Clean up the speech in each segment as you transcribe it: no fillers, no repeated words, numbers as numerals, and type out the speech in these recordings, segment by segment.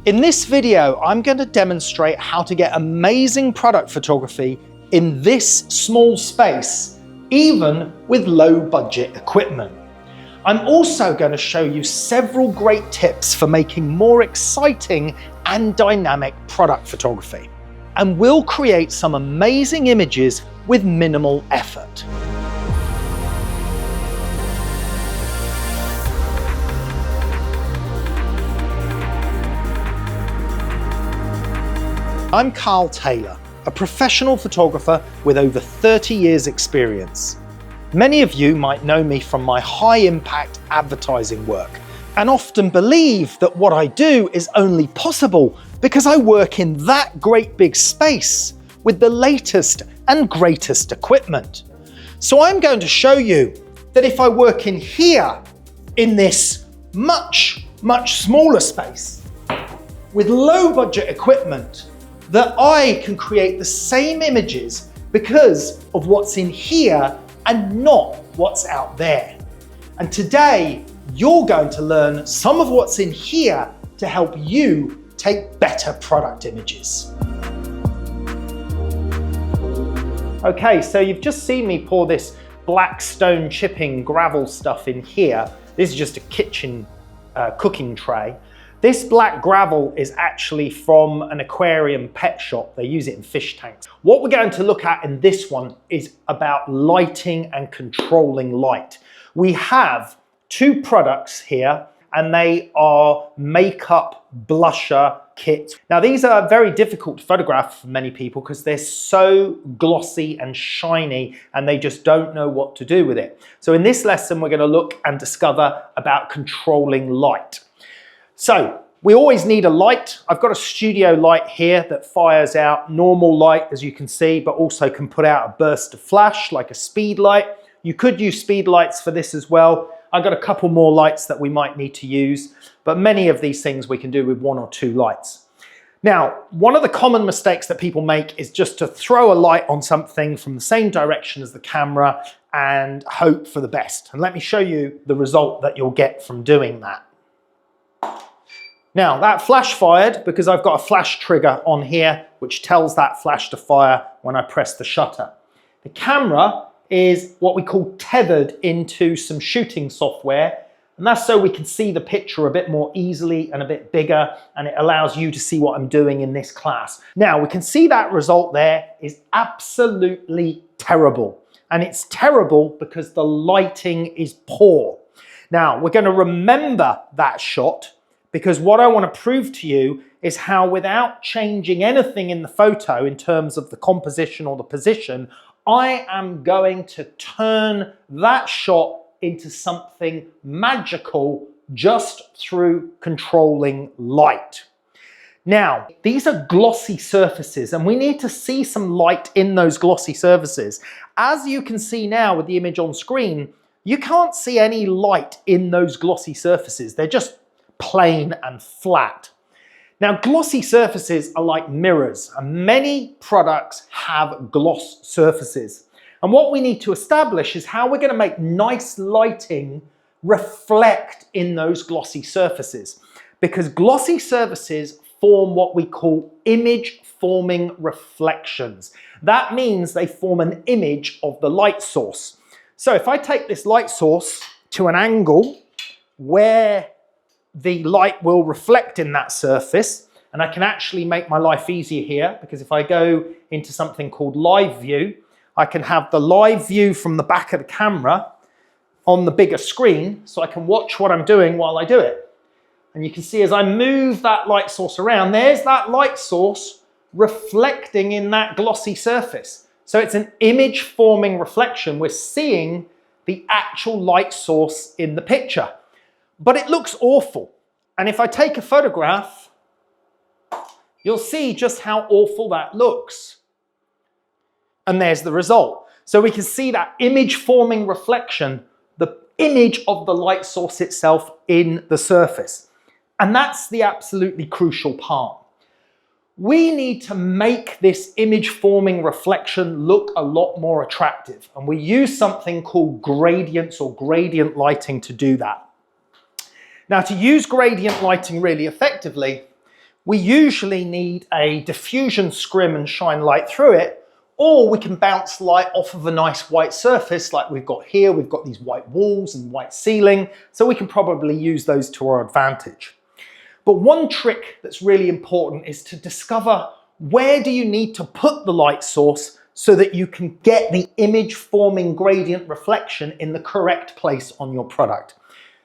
In this video, I'm going to demonstrate how to get amazing product photography in this small space, even with low budget equipment. I'm also going to show you several great tips for making more exciting and dynamic product photography. And we'll create some amazing images with minimal effort. I'm Carl Taylor, a professional photographer with over 30 years experience. Many of you might know me from my high-impact advertising work and often believe that what I do is only possible because I work in that great big space with the latest and greatest equipment. So I'm going to show you that if I work in here, in this much smaller space, with low budget equipment, that I can create the same images because of what's in here and not what's out there. And today, you're going to learn some of what's in here to help you take better product images. Okay, so you've just seen me pour this black stone chipping gravel stuff in here. This is just a kitchen cooking tray. This black gravel is actually from an aquarium pet shop. They use it in fish tanks. What we're going to look at in this one is about lighting and controlling light. We have two products here, and they are makeup blusher kits. Now, these are very difficult to photograph for many people because they're so glossy and shiny and they just don't know what to do with it. So in this lesson, we're going to look and discover about controlling light. So we always need a light. I've got a studio light here that fires out normal light, as you can see, but also can put out a burst of flash like a speed light. You could use speed lights for this as well. I've got a couple more lights that we might need to use, but many of these things we can do with one or two lights. Now, one of the common mistakes that people make is just to throw a light on something from the same direction as the camera and hope for the best. And let me show you the result that you'll get from doing that. Now, that flash fired because I've got a flash trigger on here which tells that flash to fire when I press the shutter. The camera is what we call tethered into some shooting software, and that's so we can see the picture a bit more easily and a bit bigger, and it allows you to see what I'm doing in this class. Now, we can see that result there is absolutely terrible, and it's terrible because the lighting is poor. Now, we're going to remember that shot because what I want to prove to you is how, without changing anything in the photo in terms of the composition or the position, I am going to turn that shot into something magical just through controlling light. Now, these are glossy surfaces and we need to see some light in those glossy surfaces. As you can see now with the image on screen, you can't see any light in those glossy surfaces. They're just plain and flat. Now, glossy surfaces are like mirrors, and many products have gloss surfaces. And what we need to establish is how we're going to make nice lighting reflect in those glossy surfaces, because glossy surfaces form what we call image forming reflections. That means they form an image of the light source. So if I take this light source to an angle where the light will reflect in that surface, and I can actually make my life easier here because if I go into something called live view, I can have the live view from the back of the camera on the bigger screen so I can watch what I'm doing while I do it. And you can see as I move that light source around, there's that light source reflecting in that glossy surface. So it's an image forming reflection. We're seeing the actual light source in the picture. But it looks awful. And if I take a photograph, you'll see just how awful that looks. And there's the result. So we can see that image forming reflection, the image of the light source itself in the surface. And that's the absolutely crucial part. We need to make this image forming reflection look a lot more attractive. And we use something called gradients or gradient lighting to do that. Now, to use gradient lighting really effectively, we usually need a diffusion scrim and shine light through it, or we can bounce light off of a nice white surface like we've got here. We've got these white walls and white ceiling, so we can probably use those to our advantage. But one trick that's really important is to discover where do you need to put the light source so that you can get the image forming gradient reflection in the correct place on your product.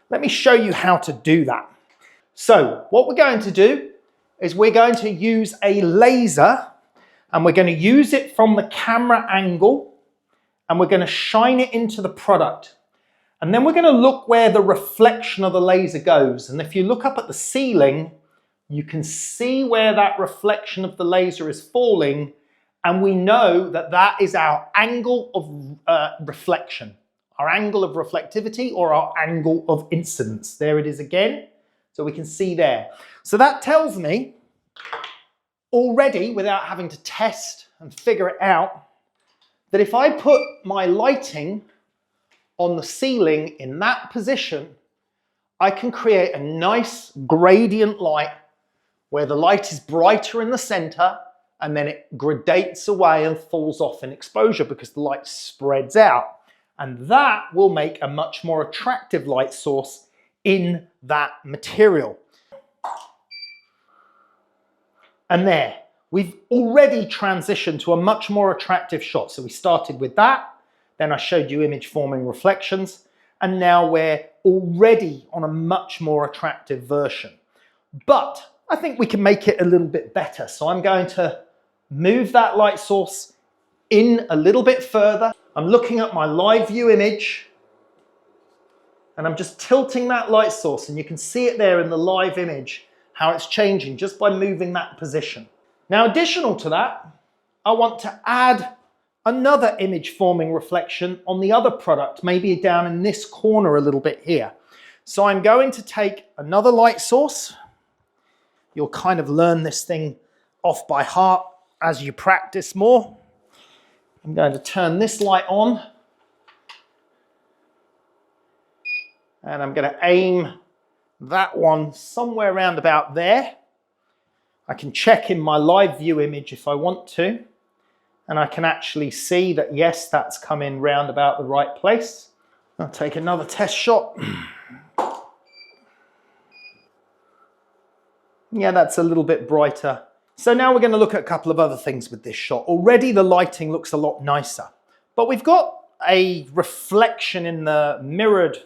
Let me show you how to do that. So what we're going to do is we're going to use a laser, and we're going to use it from the camera angle, and we're going to shine it into the product. And then we're going to look where the reflection of the laser goes. And if you look up at the ceiling, you can see where that reflection of the laser is falling. And we know that that is our angle of reflection, our angle of reflectivity, or our angle of incidence. There it is again. So we can see there. So that tells me already, without having to test and figure it out, that if I put my lighting on the ceiling in that position, I can create a nice gradient light where the light is brighter in the center and then it gradates away and falls off in exposure because the light spreads out. And that will make a much more attractive light source in that material. And there, we've already transitioned to a much more attractive shot. So we started with that, then I showed you image forming reflections, and now we're already on a much more attractive version. But I think we can make it a little bit better. So I'm going to move that light source in a little bit further. I'm looking at my live view image, and I'm just tilting that light source, and you can see it there in the live image, how it's changing just by moving that position. Now, additional to that, I want to add another image forming reflection on the other product, maybe down in this corner a little bit here. So I'm going to take another light source. You'll kind of learn this thing off by heart as you practice more. I'm going to turn this light on, and I'm going to aim that one somewhere around about there. I can check in my live view image if I want to, and I can actually see that yes, that's come in round about the right place. I'll take another test shot. Yeah, that's a little bit brighter. So now we're going to look at a couple of other things with this shot. Already the lighting looks a lot nicer, but we've got a reflection in the mirrored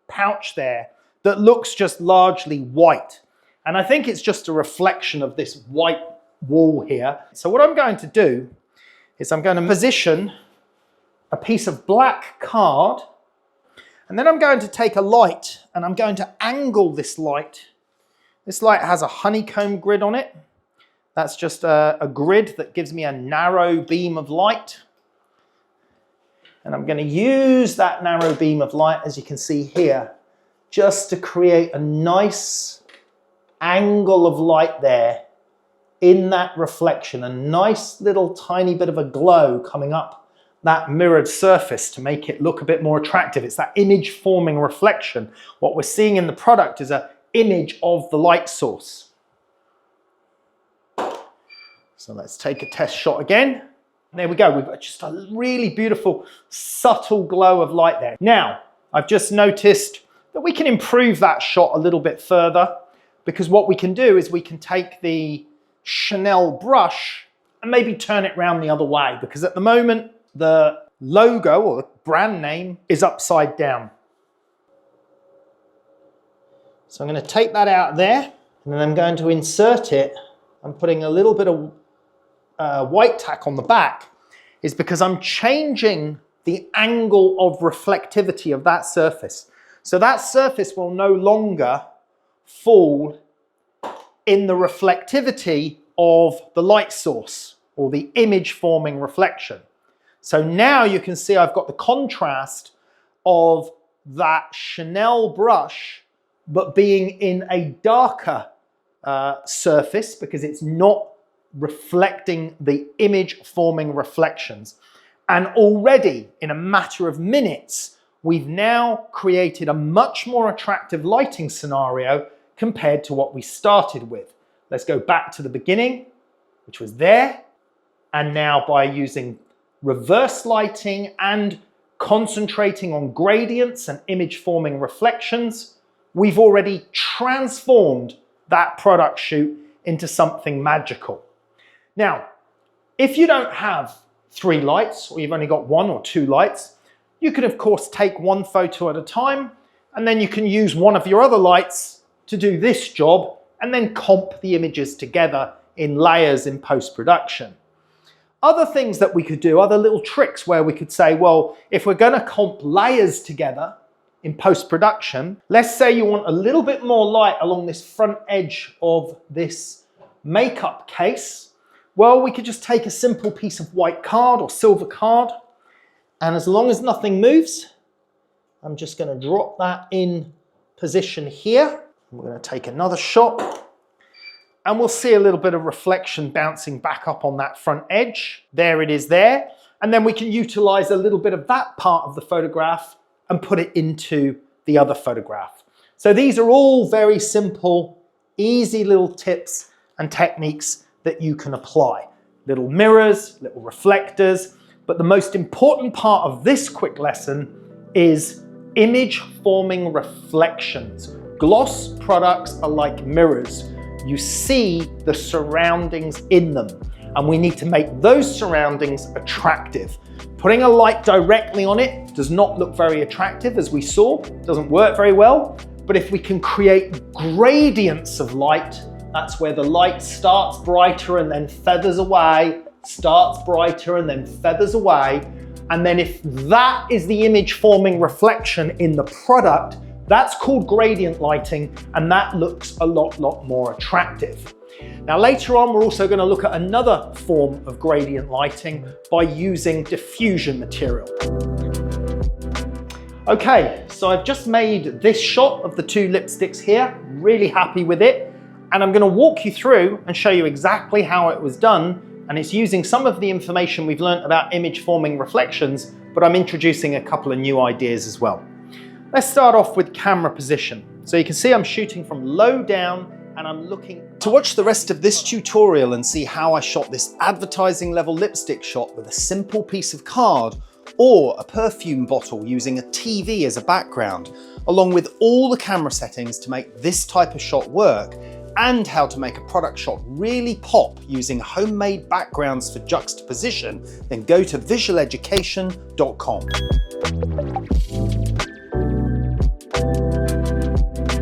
pouch there that looks just largely white. And I think it's just a reflection of this white wall here. So what I'm going to do is I'm going to position a piece of black card, and then I'm going to take a light and I'm going to angle this light. This light has a honeycomb grid on it. That's just a grid that gives me a narrow beam of light. And I'm going to use that narrow beam of light, as you can see here, just to create a nice angle of light there in that reflection, a nice little tiny bit of a glow coming up that mirrored surface to make it look a bit more attractive. It's that image forming reflection. What we're seeing in the product is an image of the light source. So let's take a test shot again. There we go. We've got just a really beautiful, subtle glow of light there. Now, I've just noticed that we can improve that shot a little bit further, because what we can do is we can take the Chanel brush and maybe turn it around the other way, because at the moment the logo or the brand name is upside down. So I'm going to take that out there, and then I'm going to insert it. I'm putting a little bit of white tack on the back, is because I'm changing the angle of reflectivity of that surface. So that surface will no longer fall in the reflectivity of the light source or the image forming reflection. So now you can see I've got the contrast of that Chanel brush, but being in a darker surface, because it's not reflecting the image forming reflections. And already in a matter of minutes, we've now created a much more attractive lighting scenario compared to what we started with. let's go back to the beginning, which was there. And now by using reverse lighting and concentrating on gradients and image forming reflections, we've already transformed that product shoot into something magical. Now, if you don't have 3 lights, or you've only got 1 or 2 lights, you can of course take one photo at a time, and then you can use one of your other lights to do this job, and then comp the images together in layers in post-production. Other things that we could do, other little tricks where we could say, well, if we're going to comp layers together in post-production, let's say you want a little bit more light along this front edge of this makeup case. Well, we could just take a simple piece of white card or silver card, and as long as nothing moves, I'm just going to drop that in position here. We're going to take another shot, and we'll see a little bit of reflection bouncing back up on that front edge. There it is there. And then we can utilize a little bit of that part of the photograph and put it into the other photograph. So these are all very simple, easy little tips and techniques that you can apply. Little mirrors, little reflectors, but the most important part of this quick lesson is image forming reflections. Gloss products are like mirrors. You see the surroundings in them, and we need to make those surroundings attractive. Putting a light directly on it does not look very attractive, as we saw. It doesn't work very well. But if we can create gradients of light, that's where the light starts brighter and then feathers away, starts brighter and then feathers away. And then if that is the image forming reflection in the product, that's called gradient lighting, and that looks a lot more attractive. Now later on, we're also going to look at another form of gradient lighting by using diffusion material. Okay, so I've just made this shot of the 2 lipsticks here, really happy with it, and I'm going to walk you through and show you exactly how it was done, and it's using some of the information we've learned about image forming reflections, but I'm introducing a couple of new ideas as well. Let's start off with camera position. So you can see I'm shooting from low down, and I'm looking. To watch the rest of this tutorial and see how I shot this advertising level lipstick shot with a simple piece of card or a perfume bottle using a TV as a background, along with all the camera settings to make this type of shot work, and how to make a product shot really pop using homemade backgrounds for juxtaposition, then go to visualeducation.com.